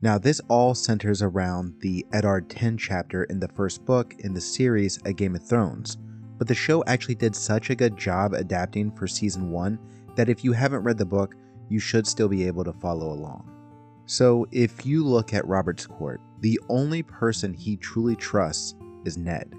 Now, this all centers around the Eddard 10 chapter in the first book in the series A Game of Thrones, but the show actually did such a good job adapting for season 1 that if you haven't read the book, you should still be able to follow along. So, if you look at Robert's court, the only person he truly trusts is Ned.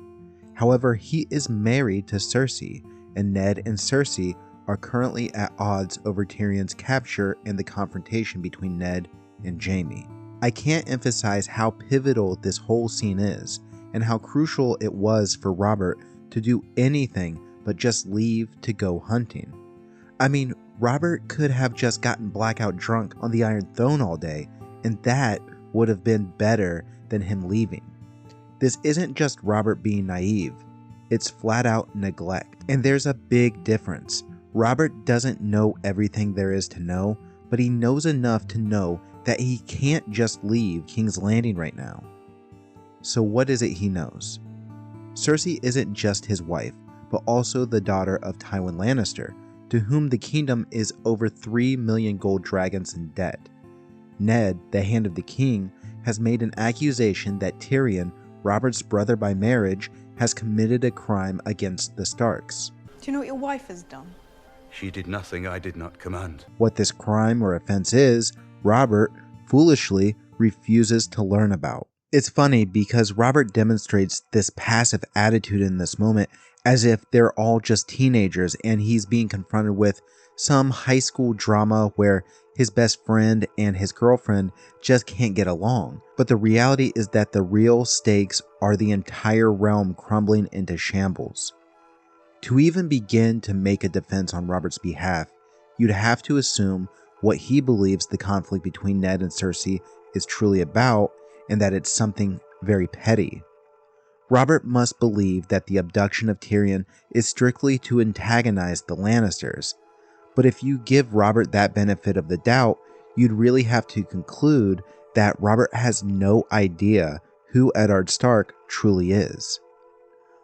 However, he is married to Cersei, and Ned and Cersei are currently at odds over Tyrion's capture and the confrontation between Ned and Jaime. I can't emphasize how pivotal this whole scene is, and how crucial it was for Robert to do anything but just leave to go hunting. I mean, Robert could have just gotten blackout drunk on the Iron Throne all day, and that would have been better than him leaving. This isn't just Robert being naive, it's flat out neglect. And there's a big difference. Robert doesn't know everything there is to know, but he knows enough to know that he can't just leave King's Landing right now. So what is it he knows? Cersei isn't just his wife, but also the daughter of Tywin Lannister, to whom the kingdom is over 3 million gold dragons in debt. Ned, the Hand of the King, has made an accusation that Tyrion, Robert's brother by marriage, has committed a crime against the Starks. Do you know what your wife has done? She did nothing I did not command. What this crime or offense is, Robert, foolishly, refuses to learn about. It's funny because Robert demonstrates this passive attitude in this moment as if they're all just teenagers and he's being confronted with some high school drama where his best friend and his girlfriend just can't get along. But the reality is that the real stakes are the entire realm crumbling into shambles. To even begin to make a defense on Robert's behalf, you'd have to assume what he believes the conflict between Ned and Cersei is truly about, and that it's something very petty. Robert must believe that the abduction of Tyrion is strictly to antagonize the Lannisters, but if you give Robert that benefit of the doubt, you'd really have to conclude that Robert has no idea who Eddard Stark truly is.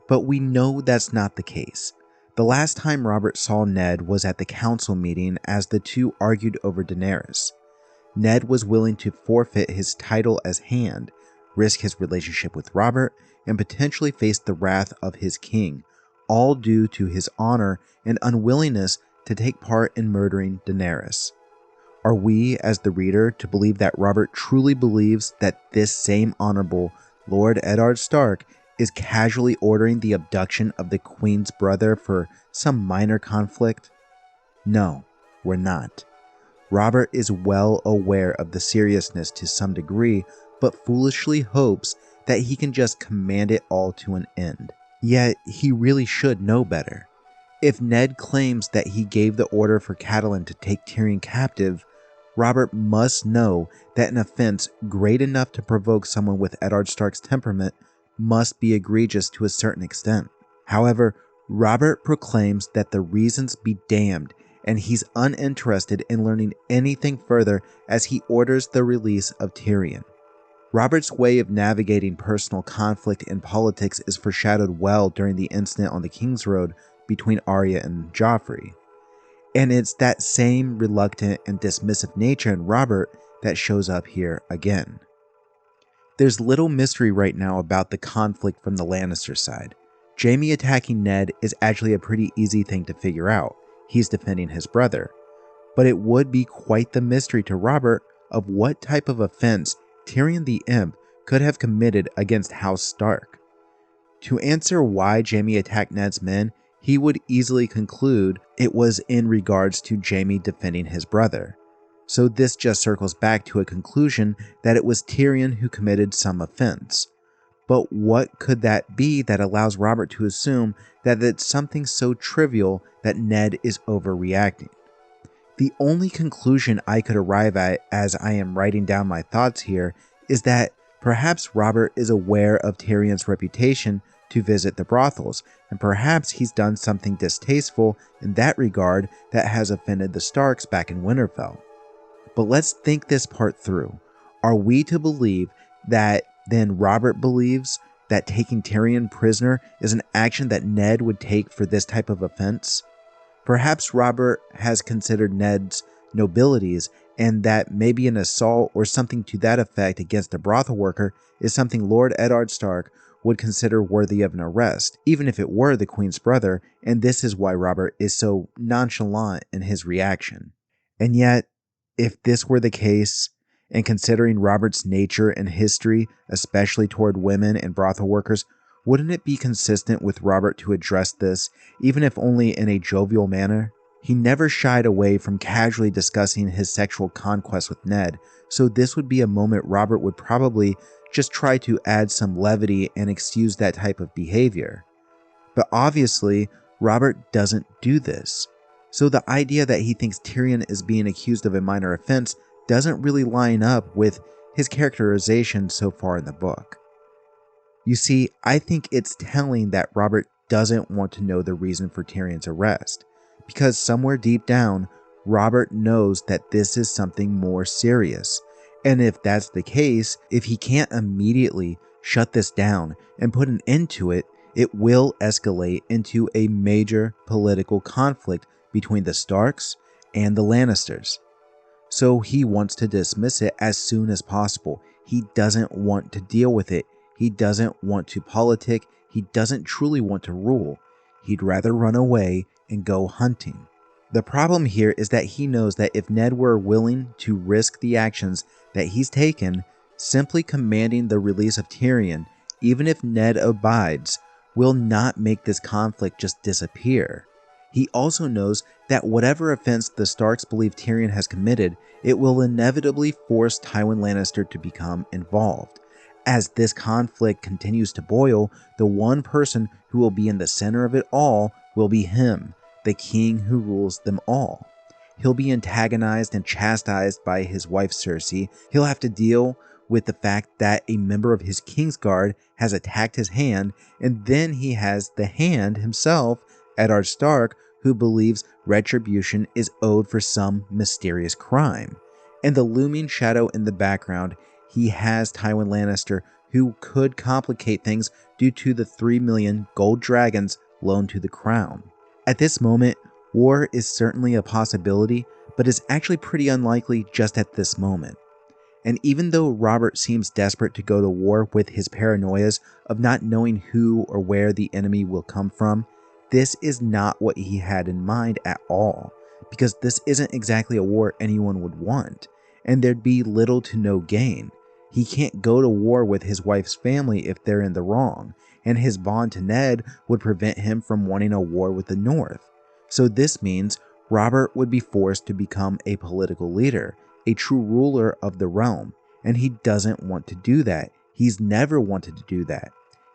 But we know that's not the case. The last time Robert saw Ned was at the council meeting as the two argued over Daenerys. Ned was willing to forfeit his title as Hand, risk his relationship with Robert, and potentially face the wrath of his king, all due to his honor and unwillingness to take part in murdering Daenerys. Are we, as the reader, to believe that Robert truly believes that this same honorable Lord Eddard Stark is casually ordering the abduction of the Queen's brother for some minor conflict? No, we're not. Robert is well aware of the seriousness to some degree, but foolishly hopes that he can just command it all to an end. Yet, he really should know better. If Ned claims that he gave the order for Catelyn to take Tyrion captive, Robert must know that an offense great enough to provoke someone with Eddard Stark's temperament must be egregious to a certain extent. However, Robert proclaims that the reasons be damned, and he's uninterested in learning anything further as he orders the release of Tyrion. Robert's way of navigating personal conflict in politics is foreshadowed well during the incident on the King's Road between Arya and Joffrey. And it's that same reluctant and dismissive nature in Robert that shows up here again. There's little mystery right now about the conflict from the Lannister side. Jaime attacking Ned is actually a pretty easy thing to figure out. He's defending his brother. But it would be quite the mystery to Robert of what type of offense Tyrion the Imp could have committed against House Stark. To answer why Jaime attacked Ned's men, he would easily conclude it was in regards to Jaime defending his brother. So this just circles back to a conclusion that it was Tyrion who committed some offense. But what could that be that allows Robert to assume that it's something so trivial that Ned is overreacting? The only conclusion I could arrive at as I am writing down my thoughts here is that perhaps Robert is aware of Tyrion's reputation to visit the brothels, and perhaps he's done something distasteful in that regard that has offended the Starks back in Winterfell. But let's think this part through. Are we to believe that then Robert believes that taking Tyrion prisoner is an action that Ned would take for this type of offense? Perhaps Robert has considered Ned's nobilities, and that maybe an assault or something to that effect against a brothel worker is something Lord Eddard Stark would consider worthy of an arrest, even if it were the Queen's brother, and this is why Robert is so nonchalant in his reaction. And yet, if this were the case, and considering Robert's nature and history, especially toward women and brothel workers, wouldn't it be consistent with Robert to address this, even if only in a jovial manner? He never shied away from casually discussing his sexual conquest with Ned, so this would be a moment Robert would probably just try to add some levity and excuse that type of behavior. But obviously, Robert doesn't do this. So the idea that he thinks Tyrion is being accused of a minor offense doesn't really line up with his characterization so far in the book. You see, I think it's telling that Robert doesn't want to know the reason for Tyrion's arrest, because somewhere deep down, Robert knows that this is something more serious. And if that's the case, if he can't immediately shut this down and put an end to it, it will escalate into a major political conflict between the Starks and the Lannisters. So he wants to dismiss it as soon as possible. He doesn't want to deal with it. He doesn't want to politic. He doesn't truly want to rule. He'd rather run away and go hunting. The problem here is that he knows that if Ned were willing to risk the actions that he's taken, simply commanding the release of Tyrion, even if Ned abides, will not make this conflict just disappear. He also knows that whatever offense the Starks believe Tyrion has committed, it will inevitably force Tywin Lannister to become involved. As this conflict continues to boil, the one person who will be in the center of it all will be him, the king who rules them all. He'll be antagonized and chastised by his wife Cersei. He'll have to deal with the fact that a member of his Kingsguard has attacked his hand, and then he has the Hand himself, Eddard Stark, who believes retribution is owed for some mysterious crime. And the looming shadow in the background, he has Tywin Lannister, who could complicate things due to the 3 million gold dragons loaned to the crown. At this moment, war is certainly a possibility, but is actually pretty unlikely just at this moment. And even though Robert seems desperate to go to war with his paranoias of not knowing who or where the enemy will come from, this is not what he had in mind at all, because this isn't exactly a war anyone would want, and there'd be little to no gain. He can't go to war with his wife's family if they're in the wrong, and his bond to Ned would prevent him from wanting a war with the North. So this means Robert would be forced to become a political leader, a true ruler of the realm, and he doesn't want to do that. He's never wanted to do that.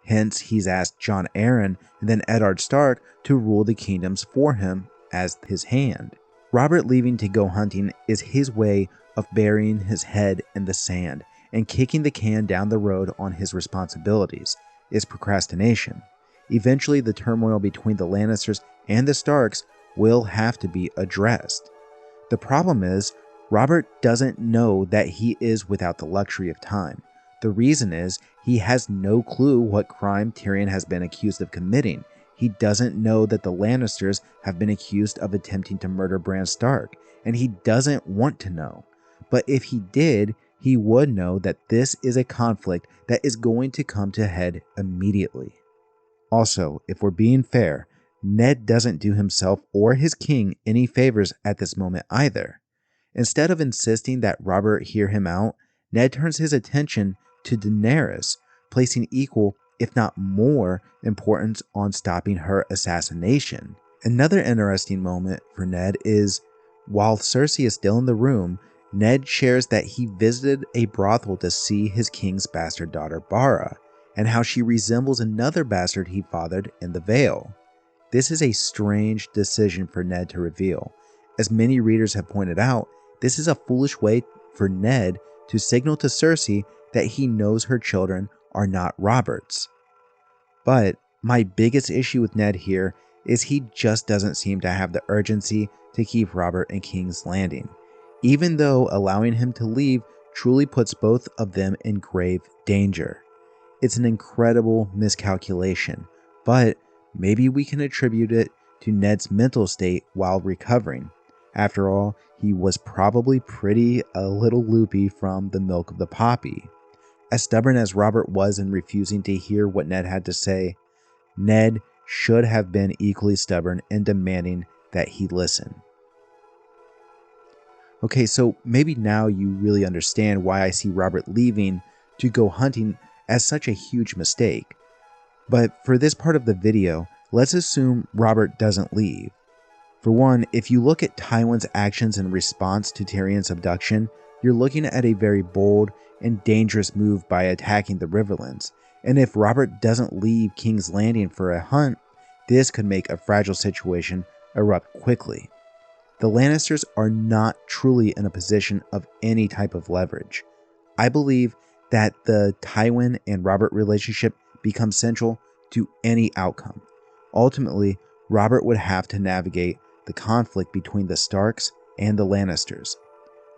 Hence, he's asked Jon Arryn and then Eddard Stark to rule the kingdoms for him as his hand. Robert leaving to go hunting is his way of burying his head in the sand and kicking the can down the road on his responsibilities. Is procrastination. Eventually, the turmoil between the Lannisters and the Starks will have to be addressed. The problem is, Robert doesn't know that he is without the luxury of time. The reason is, he has no clue what crime Tyrion has been accused of committing. He doesn't know that the Lannisters have been accused of attempting to murder Bran Stark, and he doesn't want to know. But if he did, he would know that this is a conflict that is going to come to head immediately. Also, if we're being fair, Ned doesn't do himself or his king any favors at this moment either. Instead of insisting that Robert hear him out, Ned turns his attention to Daenerys, placing equal, if not more, importance on stopping her assassination. Another interesting moment for Ned is, while Cersei is still in the room, Ned shares that he visited a brothel to see his king's bastard daughter Bara, and how she resembles another bastard he fathered in the Vale. This is a strange decision for Ned to reveal. As many readers have pointed out, this is a foolish way for Ned to signal to Cersei that he knows her children are not Robert's. But my biggest issue with Ned here is he just doesn't seem to have the urgency to keep Robert in King's Landing, even though allowing him to leave truly puts both of them in grave danger. It's an incredible miscalculation, but maybe we can attribute it to Ned's mental state while recovering. After all, he was probably a little loopy from the milk of the poppy. As stubborn as Robert was in refusing to hear what Ned had to say, Ned should have been equally stubborn in demanding that he listen. Okay, so maybe now you really understand why I see Robert leaving to go hunting as such a huge mistake. But for this part of the video, let's assume Robert doesn't leave. For one, if you look at Tywin's actions in response to Tyrion's abduction, you're looking at a very bold and dangerous move by attacking the Riverlands. And if Robert doesn't leave King's Landing for a hunt, this could make a fragile situation erupt quickly. The Lannisters are not truly in a position of any type of leverage. I believe that the Tywin and Robert relationship becomes central to any outcome. Ultimately, Robert would have to navigate the conflict between the Starks and the Lannisters.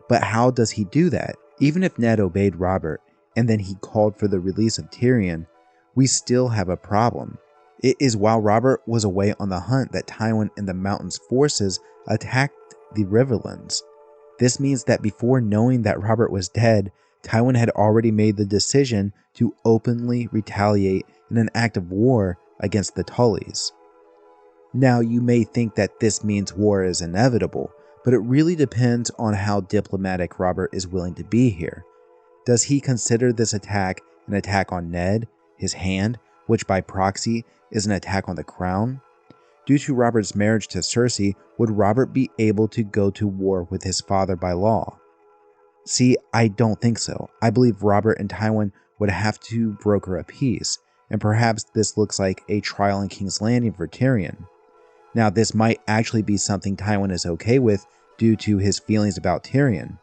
But how does he do that? Even if Ned obeyed Robert and then he called for the release of Tyrion, we still have a problem. It is while Robert was away on the hunt that Tywin and the Mountain's forces attacked the Riverlands. This means that before knowing that Robert was dead, Tywin had already made the decision to openly retaliate in an act of war against the Tullys. Now, you may think that this means war is inevitable, but it really depends on how diplomatic Robert is willing to be here. Does he consider this attack an attack on Ned, his hand, which by proxy is an attack on the crown? Due to Robert's marriage to Cersei, would Robert be able to go to war with his father by law? See, I don't think so. I believe Robert and Tywin would have to broker a peace, and perhaps this looks like a trial in King's Landing for Tyrion. Now, this might actually be something Tywin is okay with due to his feelings about Tyrion.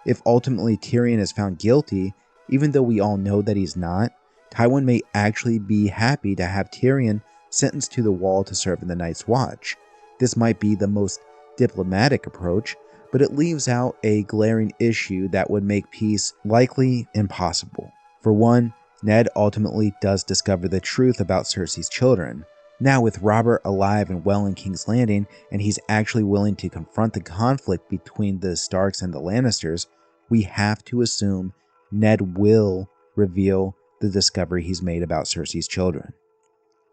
If ultimately Tyrion is found guilty, even though we all know that he's not, Tywin may actually be happy to have Tyrion sentenced to the wall to serve in the Night's Watch. This might be the most diplomatic approach, but it leaves out a glaring issue that would make peace likely impossible. For one, Ned ultimately does discover the truth about Cersei's children. Now, with Robert alive and well in King's Landing, and he's actually willing to confront the conflict between the Starks and the Lannisters, we have to assume Ned will reveal the discovery he's made about Cersei's children.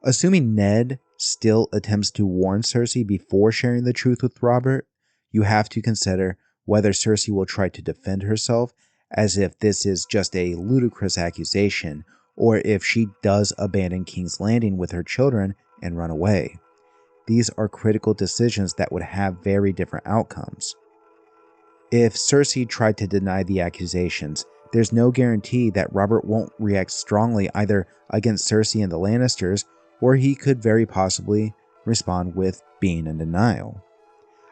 Assuming Ned still attempts to warn Cersei before sharing the truth with Robert, you have to consider whether Cersei will try to defend herself as if this is just a ludicrous accusation, or if she does abandon King's Landing with her children and run away. These are critical decisions that would have very different outcomes. If Cersei tried to deny the accusations, there's no guarantee that Robert won't react strongly either against Cersei and the Lannisters, or he could very possibly respond with being in denial.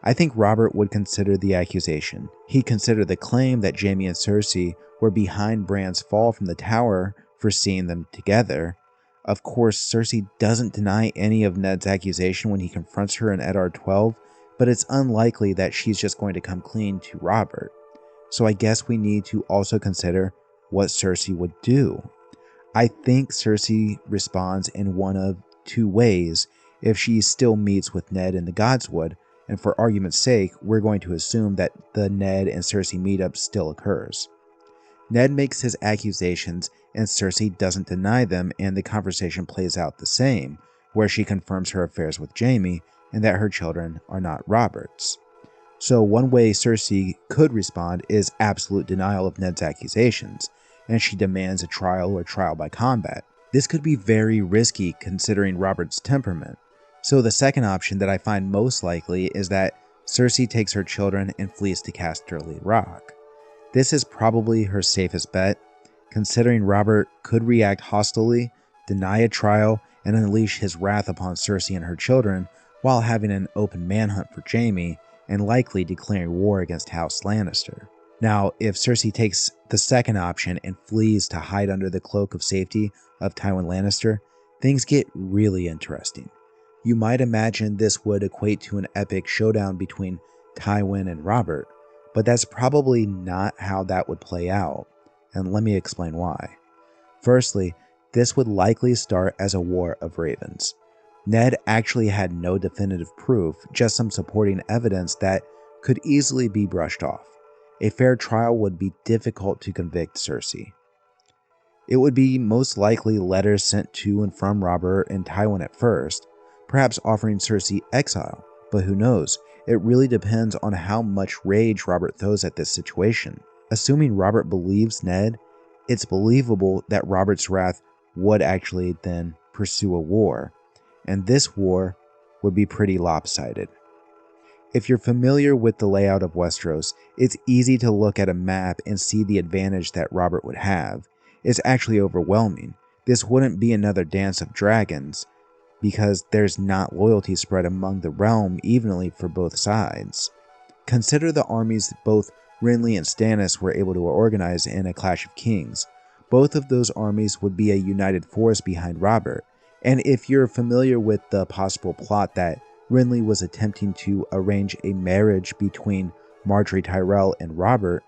I think Robert would consider the accusation. He'd consider the claim that Jaime and Cersei were behind Bran's fall from the tower for seeing them together. Of course, Cersei doesn't deny any of Ned's accusation when he confronts her in Eddard 12, but it's unlikely that she's just going to come clean to Robert. So I guess we need to also consider what Cersei would do. I think Cersei responds in one of two ways if she still meets with Ned in the Godswood, and for argument's sake, we're going to assume that the Ned and Cersei meetup still occurs. Ned makes his accusations and Cersei doesn't deny them, and the conversation plays out the same, where she confirms her affairs with Jaime and that her children are not Robert's. So one way Cersei could respond is absolute denial of Ned's accusations, and she demands a trial or trial by combat. This could be very risky considering Robert's temperament. So the second option that I find most likely is that Cersei takes her children and flees to Casterly Rock. This is probably her safest bet, considering Robert could react hostilely, deny a trial, and unleash his wrath upon Cersei and her children while having an open manhunt for Jaime and likely declaring war against House Lannister. Now, if Cersei takes the second option and flees to hide under the cloak of safety of Tywin Lannister, things get really interesting. You might imagine this would equate to an epic showdown between Tywin and Robert, but that's probably not how that would play out, and let me explain why. Firstly, this would likely start as a war of ravens. Ned actually had no definitive proof, just some supporting evidence that could easily be brushed off. A fair trial would be difficult to convict Cersei. It would be most likely letters sent to and from Robert and Tywin at first, perhaps offering Cersei exile, but who knows? It really depends on how much rage Robert throws at this situation. Assuming Robert believes Ned, it's believable that Robert's wrath would actually then pursue a war, and this war would be pretty lopsided. If you're familiar with the layout of Westeros, it's easy to look at a map and see the advantage that Robert would have. It's actually overwhelming. This wouldn't be another dance of dragons, because there's not loyalty spread among the realm evenly for both sides. Consider the armies both Renly and Stannis were able to organize in a Clash of Kings. Both of those armies would be a united force behind Robert, and if you're familiar with the possible plot that Renly was attempting to arrange a marriage between Margaery Tyrell and Robert,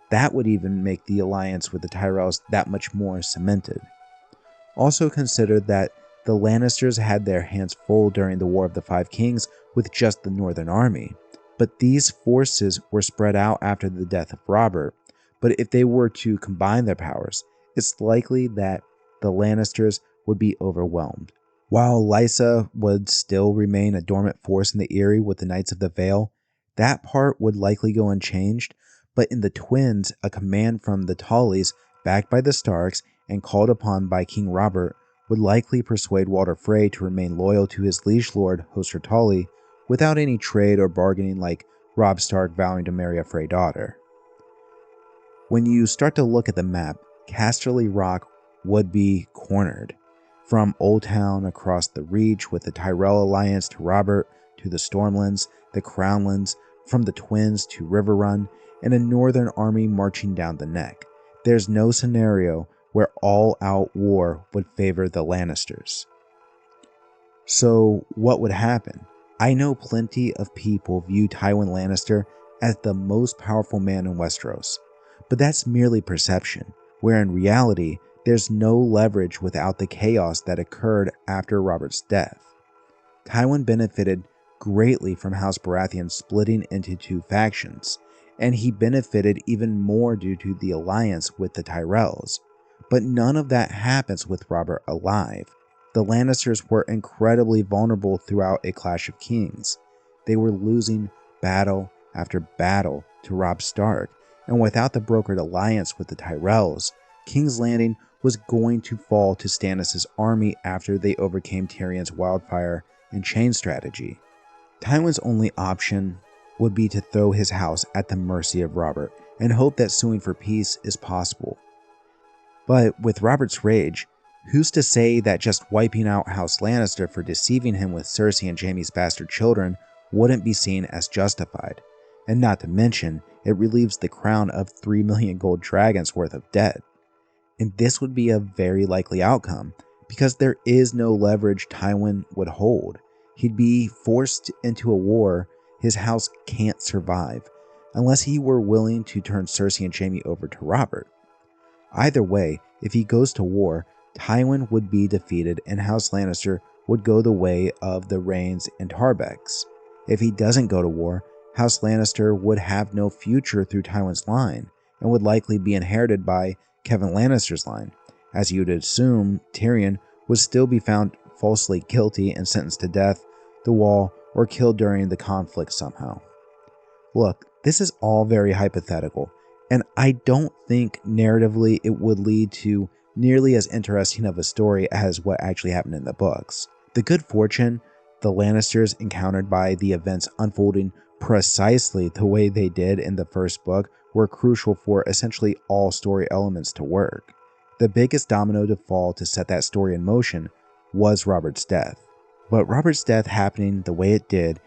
that would even make the alliance with the Tyrells that much more cemented. Also consider that the Lannisters had their hands full during the War of the Five Kings with just the Northern Army, but these forces were spread out after the death of Robert. But if they were to combine their powers, it's likely that the Lannisters would be overwhelmed. While Lysa would still remain a dormant force in the Eyrie with the Knights of the Vale, that part would likely go unchanged, but in the Twins, a command from the Tullys, backed by the Starks and called upon by King Robert, would likely persuade Walder Frey to remain loyal to his liege lord, Hoster Tully, without any trade or bargaining like Robb Stark vowing to marry a Frey daughter. When you start to look at the map, Casterly Rock would be cornered. From Old Town across the Reach with the Tyrell alliance to Robert, to the Stormlands, the Crownlands, from the Twins to Riverrun, and a northern army marching down the neck. There's no scenario where all-out war would favor the Lannisters. So what would happen? I know plenty of people view Tywin Lannister as the most powerful man in Westeros, but that's merely perception, where in reality, there's no leverage without the chaos that occurred after Robert's death. Tywin benefited greatly from House Baratheon splitting into two factions, and he benefited even more due to the alliance with the Tyrells. But none of that happens with Robert alive. The Lannisters were incredibly vulnerable throughout a Clash of Kings. They were losing battle after battle to Robb Stark, and without the brokered alliance with the Tyrells, King's Landing was going to fall to Stannis' army after they overcame Tyrion's wildfire and chain strategy. Tywin's only option would be to throw his house at the mercy of Robert and hope that suing for peace is possible. But with Robert's rage, who's to say that just wiping out House Lannister for deceiving him with Cersei and Jaime's bastard children wouldn't be seen as justified? And not to mention, it relieves the crown of 3 million gold dragons worth of debt. And this would be a very likely outcome, because there is no leverage Tywin would hold. He'd be forced into a war his house can't survive, unless he were willing to turn Cersei and Jaime over to Robert. Either way, if he goes to war, Tywin would be defeated and House Lannister would go the way of the Reynes and Tarbecks. If he doesn't go to war, House Lannister would have no future through Tywin's line, and would likely be inherited by Kevan Lannister's line, as you'd assume Tyrion would still be found falsely guilty and sentenced to death, the Wall, or killed during the conflict somehow. Look, this is all very hypothetical, and I don't think narratively it would lead to nearly as interesting of a story as what actually happened in the books. The good fortune the Lannisters encountered by the events unfolding precisely the way they did in the first book were crucial for essentially all story elements to work. The biggest domino to fall to set that story in motion was Robert's death. But Robert's death happening the way it did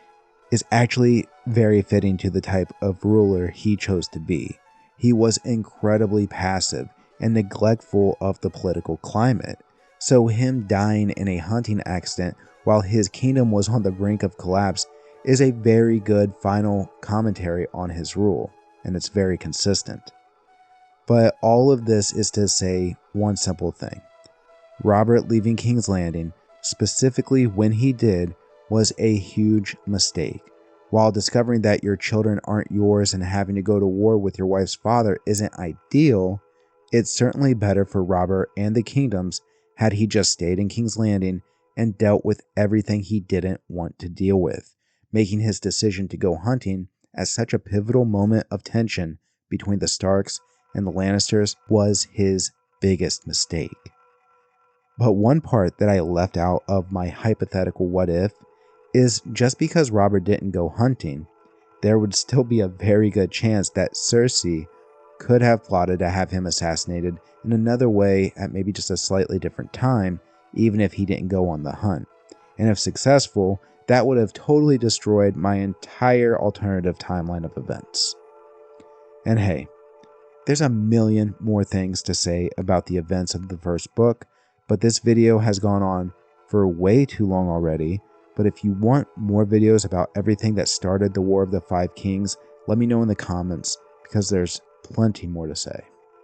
is actually very fitting to the type of ruler he chose to be. He was incredibly passive and neglectful of the political climate, so him dying in a hunting accident while his kingdom was on the brink of collapse is a very good final commentary on his rule, and it's very consistent. But all of this is to say one simple thing. Robert leaving King's Landing, specifically when he did, was a huge mistake. While discovering that your children aren't yours and having to go to war with your wife's father isn't ideal, it's certainly better for Robert and the kingdoms had he just stayed in King's Landing and dealt with everything he didn't want to deal with, making his decision to go hunting at such a pivotal moment of tension between the Starks and the Lannisters was his biggest mistake. But one part that I left out of my hypothetical what if is just because Robert didn't go hunting, there would still be a very good chance that Cersei could have plotted to have him assassinated in another way at maybe just a slightly different time, even if he didn't go on the hunt. And if successful, that would have totally destroyed my entire alternative timeline of events. And hey, there's a million more things to say about the events of the first book, but this video has gone on for way too long already. But if you want more videos about everything that started the War of the Five Kings, let me know in the comments, because there's plenty more to say.